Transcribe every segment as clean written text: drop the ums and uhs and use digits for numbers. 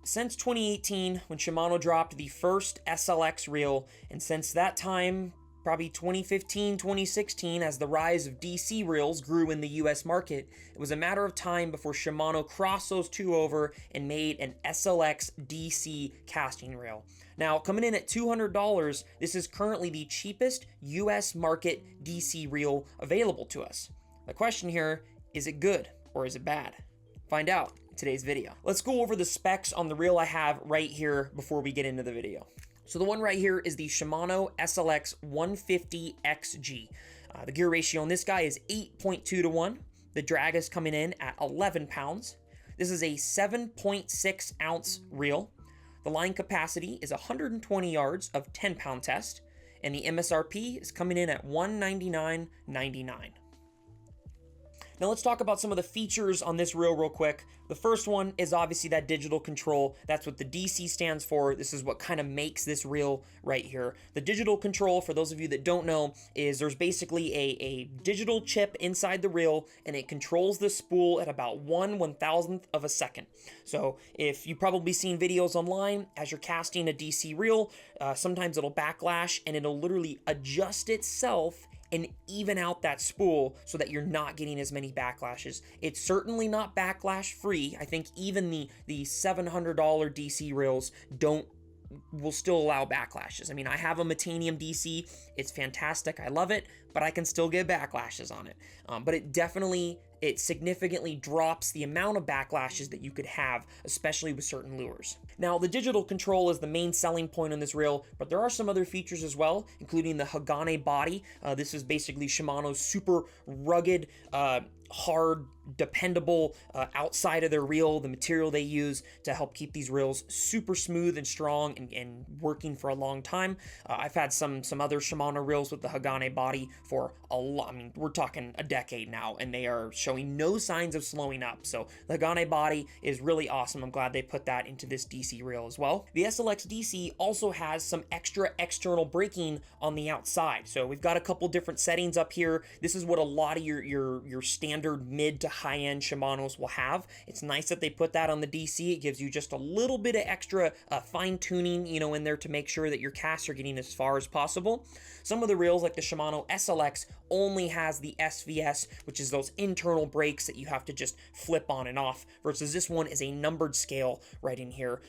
since 2018, when Shimano dropped the first SLX reel, and since that time, probably 2015, 2016, as the rise of DC reels grew in the US market, it was a matter of time before Shimano crossed those two over and made an SLX DC casting reel. Now, coming in at $200, this is currently the cheapest US market DC reel available to us. The question here, is it good or is it bad? Find out in today's video. Let's go over the specs on the reel I have right here before we get into the video. So the one right here is the Shimano SLX 150 XG. The gear ratio on this guy is 8.2 to 1. The drag is coming in at 11 pounds. This is a 7.6 ounce reel. The line capacity is 120 yards of 10-pound test, and the MSRP is coming in at $199.99. Now let's talk about some of the features on this reel real quick. The first one is obviously that digital control. That's what the DC stands for. This is what kind of makes this reel right here. The digital control, for those of you that don't know, is there's basically a digital chip inside the reel, and it controls the spool at about 1/1000th of a second. So if you've probably seen videos online, as you're casting a DC reel, sometimes it'll backlash and it'll literally adjust itself and even out that spool so that you're not getting as many backlashes. It's certainly not backlash free. I think even the $700 DC reels will still allow backlashes. I mean, I have a Metanium DC. It's fantastic. I love it, but I can still get backlashes on it. But it significantly drops the amount of backlashes that you could have, especially with certain lures. Now, the digital control is the main selling point on this reel, but there are some other features as well, including the Homage body. This is basically Shimano's super rugged, hard, dependable outside of their reel, the material they use to help keep these reels super smooth and strong and working for a long time. I've had some other Shimano reels with the Homage body for a lot. I mean, we're talking a decade now, and they are showing no signs of slowing up. So the Homage body is really awesome. I'm glad they put that into this DC reel as well. The SLX DC also has some extra external braking on the outside. So we've got a couple different settings up here. This is what a lot of your standard mid to high-end Shimanos will have. It's nice that they put that on the DC. It gives you just a little bit of extra fine-tuning, in there to make sure that your casts are getting as far as possible. Some of the reels, like the Shimano SLX, only has the SVS, which is those internal brakes that you have to just flip on and off, versus this one is a numbered scale right in here.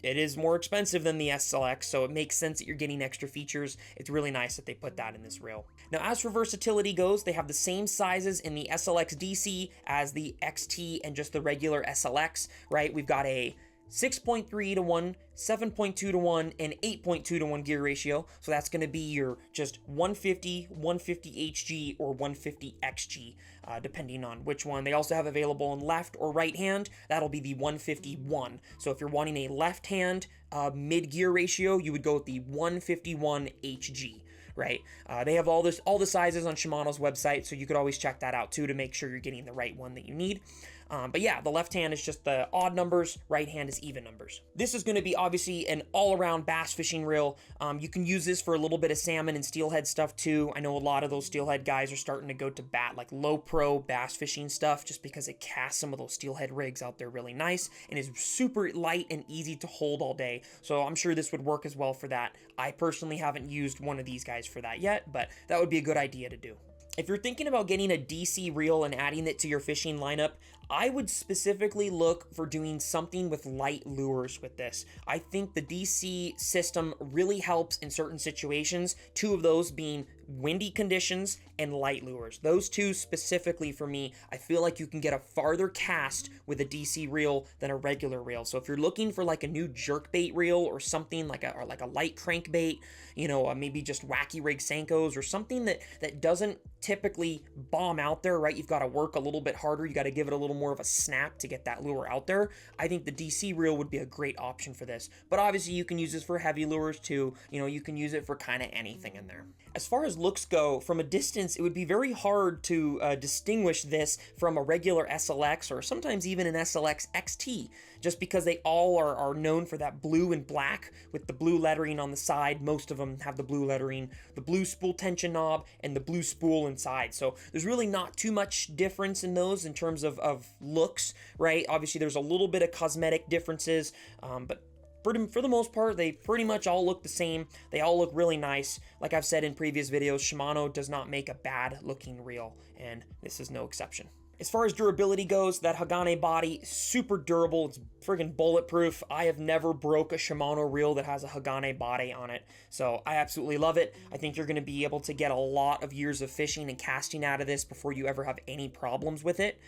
It is more expensive than the SLX, so it makes sense that you're getting extra features. It's really nice that they put that in this reel. Now, as for versatility goes, they have the same sizes in the SLX DC as the XT and just the regular SLX, right? We've got a 6.3 to 1, 7.2 to 1, and 8.2 to 1 gear ratio. So that's going to be your just 150, 150 HG, or 150 XG, depending on which one. They also have available in left or right hand. That'll be the 151. So if you're wanting a left hand mid gear ratio, you would go with the 151 HG. Right? They have all the sizes on Shimano's website, so you could always check that out too to make sure you're getting the right one that you need. But yeah, the left hand is just the odd numbers, right hand is even numbers. This is going to be obviously an all-around bass fishing reel. You can use this for a little bit of salmon and steelhead stuff too. I know a lot of those steelhead guys are starting to go to like low pro bass fishing stuff, just because it casts some of those steelhead rigs out there really nice and is super light and easy to hold all day. So I'm sure this would work as well for that. I personally haven't used one of these guys for that yet, but that would be a good idea to do. If you're thinking about getting a DC reel and adding it to your fishing lineup, I would specifically look for doing something with light lures with this. I think the DC system really helps in certain situations, two of those being windy conditions and light lures. Those two specifically for me, I feel like you can get a farther cast with a DC reel than a regular reel. So if you're looking for like a new jerkbait reel or something like a light crankbait, maybe just wacky rig Senkos or something that doesn't typically bomb out there, right? You've got to work a little bit harder. You got to give it a little more of a snap to get that lure out there. I think the DC reel would be a great option for this. But obviously you can use this for heavy lures too. You can use it for kind of anything in there. As far as looks go, from a distance, it would be very hard to distinguish this from a regular SLX or sometimes even an SLX XT. just because they all are known for that blue and black with the blue lettering on the side. Most of them have the blue lettering, the blue spool tension knob, and the blue spool inside. So there's really not too much difference in those in terms of looks, right? Obviously, there's a little bit of cosmetic differences, but for the most part, they pretty much all look the same. They all look really nice. Like I've said in previous videos, Shimano does not make a bad looking reel, and this is no exception. As far as durability goes, that Hagane body, super durable. It's friggin' bulletproof. I have never broke a Shimano reel that has a Hagane body on it, so I absolutely love it. I think you're gonna be able to get a lot of years of fishing and casting out of this before you ever have any problems with it.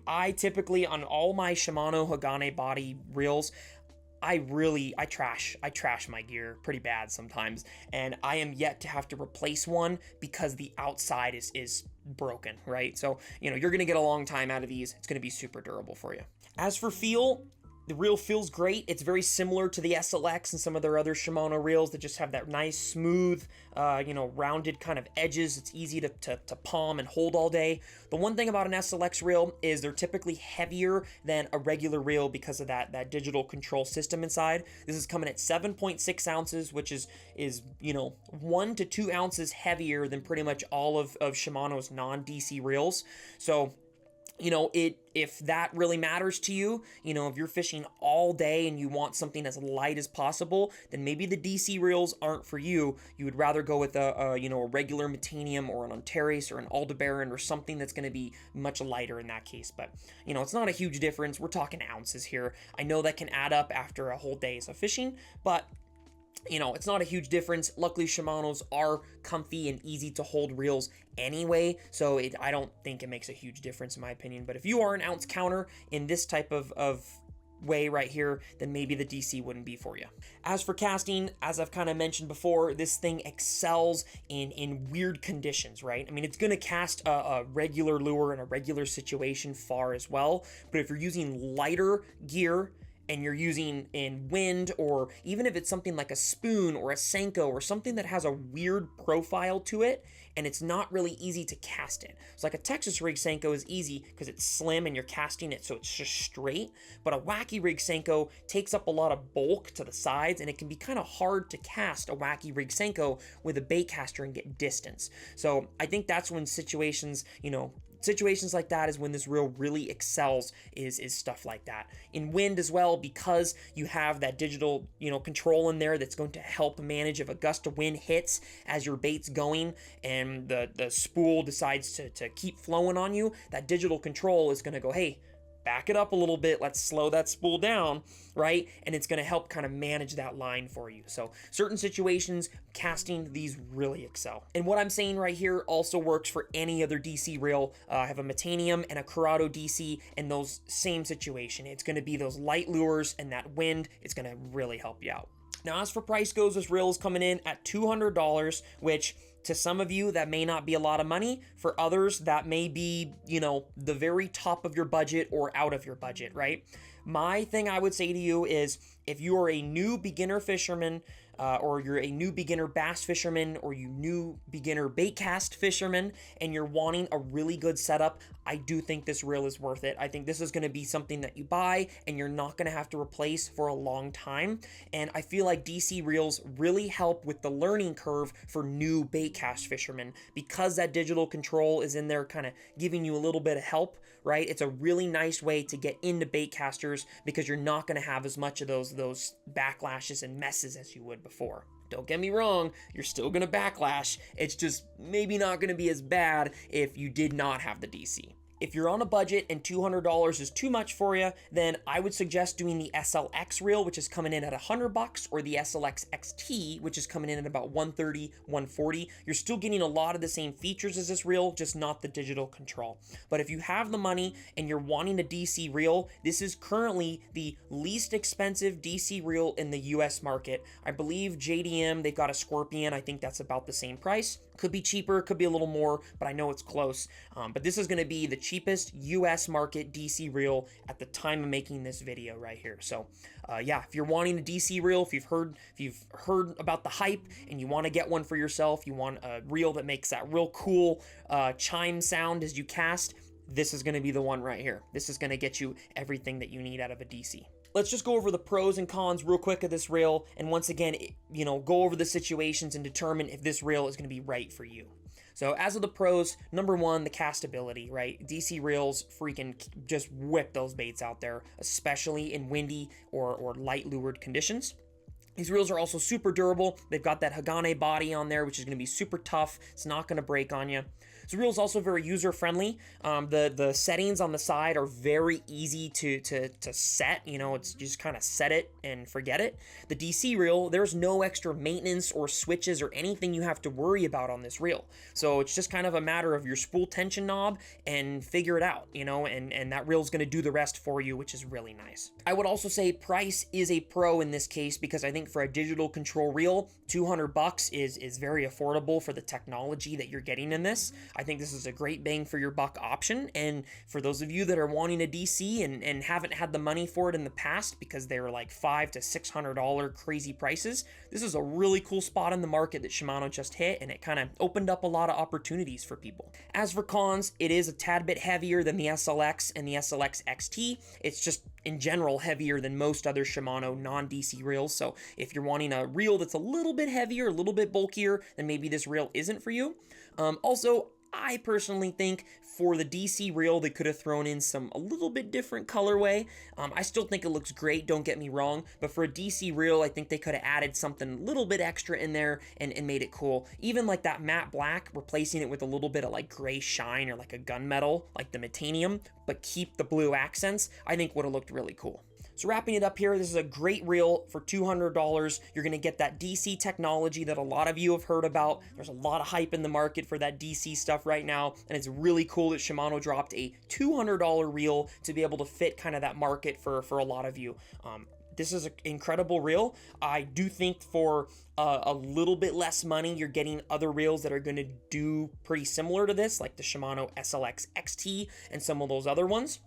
I typically, on all my Shimano Hagane body reels, I trash my gear pretty bad sometimes, and I am yet to have to replace one because the outside is broken, right? So, you're gonna get a long time out of these. It's gonna be super durable for you. As for feel, the reel feels great. It's very similar to the SLX and some of their other Shimano reels that just have that nice, smooth, rounded kind of edges. It's easy to palm and hold all day. The one thing about an SLX reel is they're typically heavier than a regular reel because of that digital control system inside. This is coming at 7.6 ounces, which is 1 to 2 ounces heavier than pretty much all of Shimano's non-DC reels. So, if that really matters to you, if you're fishing all day and you want something as light as possible, then maybe the DC reels aren't for you. You would rather go with a regular Metanium or an Antares or an Aldebaran or something that's going to be much lighter in that case. But, it's not a huge difference. We're talking ounces here. I know that can add up after a whole day of fishing, but it's not a huge difference. Luckily, Shimano's are comfy and easy to hold reels anyway, so I don't think it makes a huge difference in my opinion. But if you are an ounce counter in this type of way right here, then maybe the DC wouldn't be for you. As for casting, as I've kind of mentioned before, this thing excels in weird conditions, right? I mean, it's going to cast a regular lure in a regular situation far as well, but if you're using lighter gear and you're using in wind, or even if it's something like a spoon or a Senko or something that has a weird profile to it and it's not really easy to cast in. So like a Texas rig Senko is easy because it's slim and you're casting it so it's just straight, but a wacky rig Senko takes up a lot of bulk to the sides and it can be kind of hard to cast a wacky rig Senko with a bait caster and get distance. So I think that's when situations like that is when this reel really excels, is stuff like that. In wind as well, because you have that digital, control in there that's going to help manage if a gust of wind hits as your bait's going and the spool decides to keep flowing on you, that digital control is going to go, hey, back it up a little bit, let's slow that spool down, right? And it's going to help kind of manage that line for you. So certain situations, casting these really excel. And what I'm saying right here also works for any other DC reel. I have a Metanium and a Curado DC in those same situation. It's going to be those light lures and that wind. It's going to really help you out. Now, as for price goes, this reel is coming in at $200, which to some of you, that may not be a lot of money. For others, that may be, the very top of your budget or out of your budget, right? My thing I would say to you is if you are a new beginner fisherman, or you're a new beginner bass fisherman, or you new beginner baitcast fisherman, and you're wanting a really good setup, I do think this reel is worth it. I think this is going to be something that you buy and you're not going to have to replace for a long time. And I feel like DC reels really help with the learning curve for new baitcast fishermen because that digital control is in there kind of giving you a little bit of help, right? It's a really nice way to get into baitcasters because you're not going to have as much of those backlashes and messes as you would before. Don't get me wrong, you're still going to backlash. It's just maybe not going to be as bad if you did not have the DC. If you're on a budget and $200 is too much for you, then I would suggest doing the SLX reel, which is coming in at $100, or the SLX XT, which is coming in at about $130, $140. You're still getting a lot of the same features as this reel, just not the digital control. But if you have the money and you're wanting a DC reel, this is currently the least expensive DC reel in the US market. I believe JDM, they've got a Scorpion. I think that's about the same price. Could be cheaper, could be a little more, but I know it's close. But this is going to be the cheapest US market DC reel at the time of making this video right here. So yeah, if you're wanting a DC reel, if you've heard about the hype and you want to get one for yourself, you want a reel that makes that real cool chime sound as you cast, this is going to be the one right here. This is going to get you everything that you need out of a DC. Let's just go over the pros and cons real quick of this reel, and once again, go over the situations and determine if this reel is going to be right for you. So as of the pros, number one, the castability, right? DC reels freaking just whip those baits out there, especially in windy or light lured conditions. These reels are also super durable. They've got that Hagane body on there, which is going to be super tough. It's not going to break on you. This reel is also very user-friendly. The settings on the side are very easy to set. It's just kind of set it and forget it. The DC reel, there's no extra maintenance or switches or anything you have to worry about on this reel. So it's just kind of a matter of your spool tension knob and figure it out, and that reel's going to do the rest for you, which is really nice. I would also say price is a pro in this case, because I think for a digital control reel, $200 is very affordable for the technology that you're getting in this. I think this is a great bang for your buck option, and for those of you that are wanting a DC and haven't had the money for it in the past because they were like $500 to $600 crazy prices, this is a really cool spot in the market that Shimano just hit, and it kind of opened up a lot of opportunities for people. As for cons, it is a tad bit heavier than the SLX and the SLX XT. It's just in general heavier than most other Shimano non-DC reels, so if you're wanting a reel that's a little bit heavier, a little bit bulkier, then maybe this reel isn't for you. Also, I personally think for the DC reel, they could have thrown in a little bit different colorway. I still think it looks great, don't get me wrong, but for a DC reel, I think they could have added something a little bit extra in there and made it cool. Even like that matte black, replacing it with a little bit of like gray shine or like a gunmetal, like the Metanium, but keep the blue accents, I think would have looked really cool. So wrapping it up here, this is a great reel for $200. You're going to get that DC technology that a lot of you have heard about. There's a lot of hype in the market for that DC stuff right now, and it's really cool that Shimano dropped a $200 reel to be able to fit kind of that market for a lot of you. This is an incredible reel. I do think for a little bit less money, you're getting other reels that are going to do pretty similar to this, like the Shimano SLX XT and some of those other ones.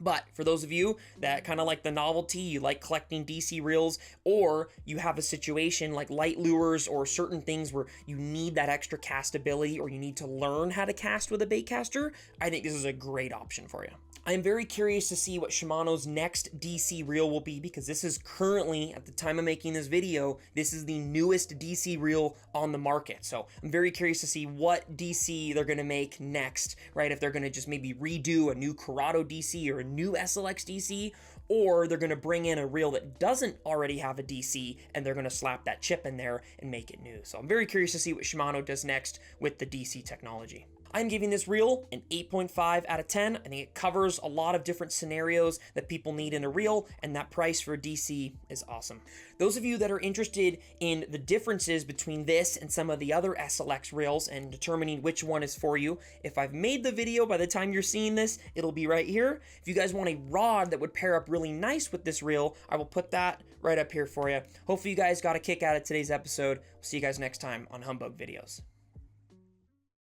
But for those of you that kind of like the novelty, you like collecting DC reels, or you have a situation like light lures or certain things where you need that extra castability or you need to learn how to cast with a baitcaster, I think this is a great option for you. I am very curious to see what Shimano's next DC reel will be, because this is currently, at the time of making this video, this is the newest DC reel on the market. So I'm very curious to see what DC they're going to make next, right? If they're going to just maybe redo a new Corrado DC or a new SLX DC, or they're going to bring in a reel that doesn't already have a DC and they're going to slap that chip in there and make it new. So I'm very curious to see what Shimano does next with the DC technology. I'm giving this reel an 8.5 out of 10. I think it covers a lot of different scenarios that people need in a reel, and that price for a DC is awesome. Those of you that are interested in the differences between this and some of the other SLX reels and determining which one is for you, if I've made the video by the time you're seeing this, it'll be right here. If you guys want a rod that would pair up really nice with this reel, I will put that right up here for you. Hopefully you guys got a kick out of today's episode. We'll see you guys next time on Humbug Videos.